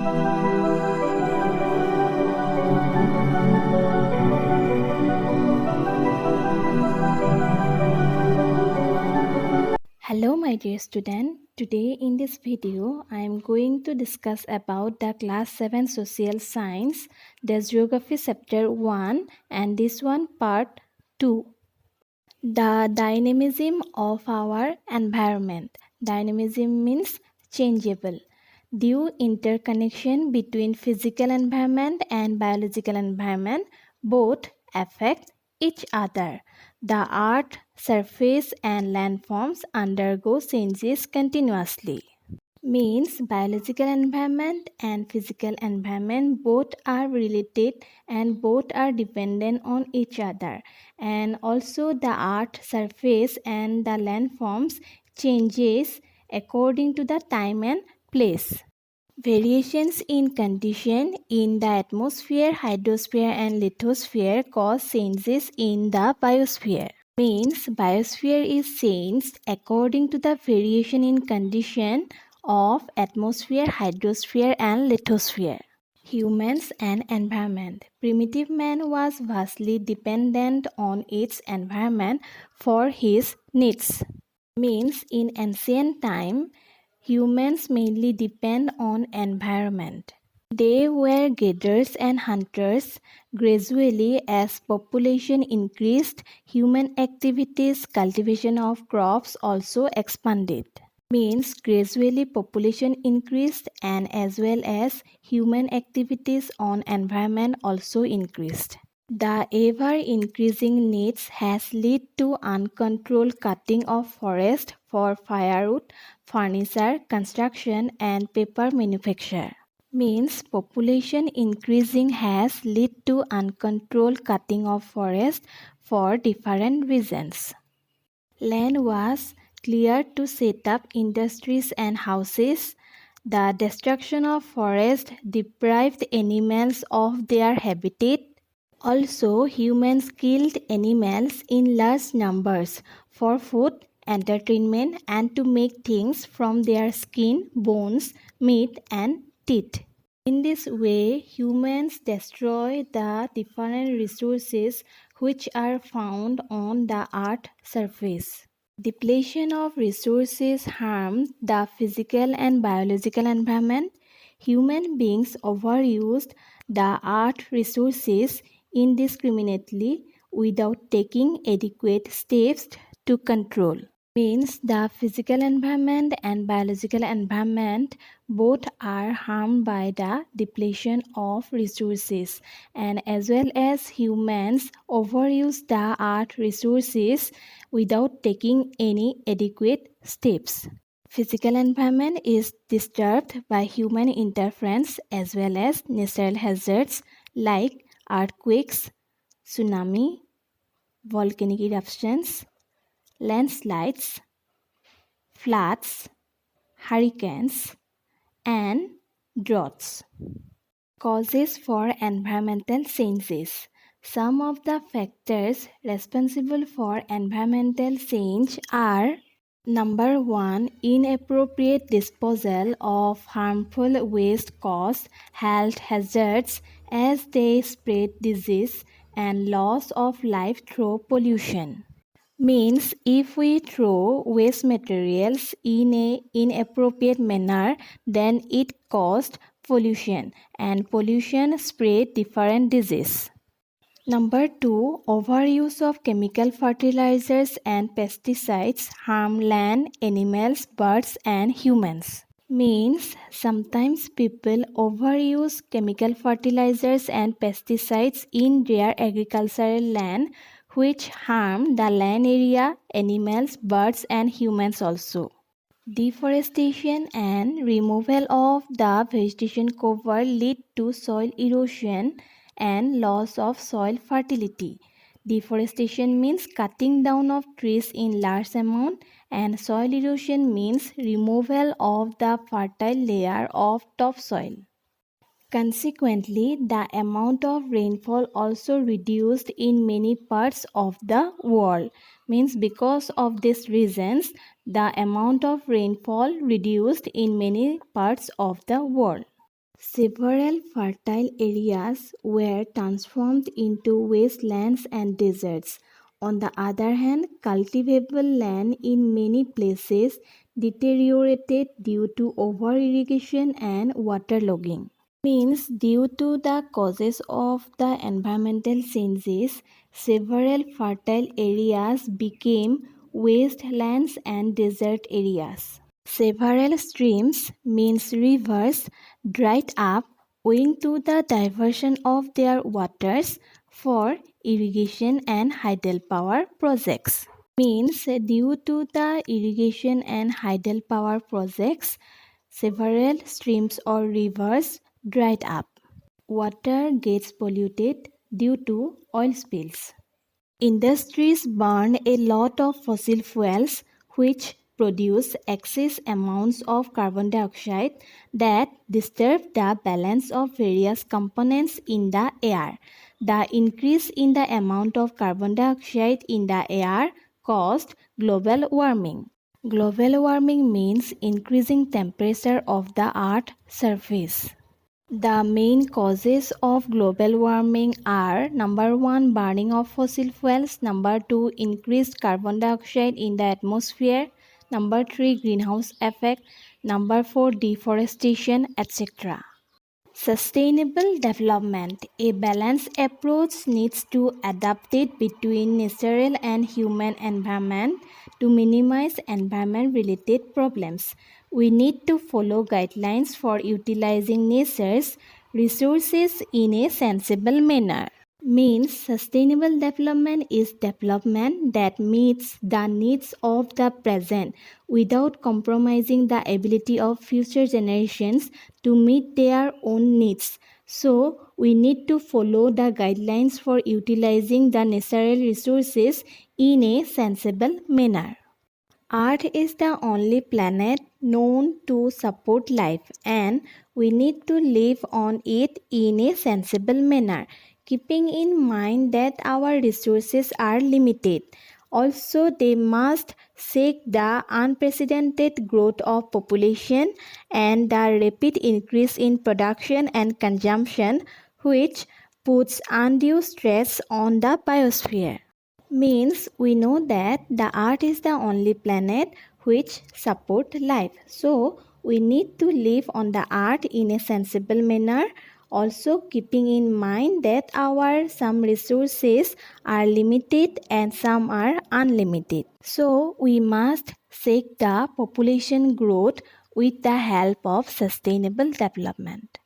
Hello my dear student, today in this video I am going to discuss about the class 7 social science, the geography chapter 1 and this one part 2. The dynamism of our environment. Dynamism means changeable. Due interconnection between physical environment and biological environment both affect each other. The earth, surface and landforms undergo changes continuously. Means biological environment and physical environment both are related and both are dependent on each other, and also the earth surface and the landforms changes according to the time and place. Variations in condition in the atmosphere, hydrosphere and lithosphere cause changes in the biosphere. Means biosphere is changed according to the variation in condition of atmosphere, hydrosphere and lithosphere. Humans and environment. Primitive man was vastly dependent on its environment for his needs. Means in ancient time, humans mainly depend on environment. They were gatherers and hunters. Gradually, as population increased, human activities, cultivation of crops also expanded. Means gradually population increased and as well as human activities on environment also increased. The ever increasing needs has led to uncontrolled cutting of forest for firewood, furniture, construction and paper manufacture. Means population increasing has led to uncontrolled cutting of forest for different reasons. Land was cleared to set up industries and houses. The destruction of forest deprived animals of their habitat. Also, humans killed animals in large numbers for food, entertainment, and to make things from their skin, bones, meat, and teeth. In this way, humans destroy the different resources which are found on the earth's surface. Depletion of resources harm the physical and biological environment. Human beings overused the earth's resources indiscriminately without taking adequate steps to control. Means the physical environment and biological environment both are harmed by the depletion of resources, and as well as humans overuse the earth resources without taking any adequate steps. Physical environment is disturbed by human interference as well as natural hazards like earthquakes, tsunami, volcanic eruptions, landslides, floods, hurricanes, and droughts. Causes for environmental changes. Some of the factors responsible for environmental change are: number 1, inappropriate disposal of harmful waste cause health hazards as they spread disease and loss of life through pollution. Means if we throw waste materials in a inappropriate manner, then it caused pollution, and pollution spread different disease. Number 2, overuse of chemical fertilizers and pesticides harm land, animals, birds and humans. Means sometimes people overuse chemical fertilizers and pesticides in their agricultural land, which harm the land area, animals, birds and humans also. Deforestation and removal of the vegetation cover lead to soil erosion and loss of soil fertility. Deforestation means cutting down of trees in large amount, and soil erosion means removal of the fertile layer of topsoil. Consequently, the amount of rainfall also reduced in many parts of the world. Means because of these reasons, the amount of rainfall reduced in many parts of the world. Several fertile areas were transformed into wastelands and deserts. On the other hand, cultivable land in many places deteriorated due to over irrigation and waterlogging. Means due to the causes of the environmental changes, several fertile areas became wastelands and desert areas. Several streams, means rivers, dried up owing to the diversion of their waters for irrigation and hydropower projects. Means due to the irrigation and hydropower projects, several streams or rivers dried up. Water gets polluted due to oil spills. Industries burn a lot of fossil fuels which produce excess amounts of carbon dioxide that disturb the balance of various components in the air. The increase in the amount of carbon dioxide in the air caused global warming. Global warming means increasing temperature of the Earth's surface. The main causes of global warming are number 1, burning of fossil fuels, number 2, increased carbon dioxide in the atmosphere, number 3, greenhouse effect, number 4, deforestation, etc. Sustainable development. A balanced approach needs to adapt it between natural and human environment to minimize environment-related problems. We need to follow guidelines for utilizing nature's resources in a sensible manner. Means sustainable development is development that meets the needs of the present without compromising the ability of future generations to meet their own needs. So, we need to follow the guidelines for utilizing the natural resources in a sensible manner. Earth is the only planet known to support life, and we need to live on it in a sensible manner, keeping in mind that our resources are limited. Also, they must seek the unprecedented growth of population and the rapid increase in production and consumption, which puts undue stress on the biosphere. Means we know that the earth is the only planet which support life. So we need to live on the earth in a sensible manner, also keeping in mind that our some resources are limited and some are unlimited. So we must seek the population growth with the help of sustainable development.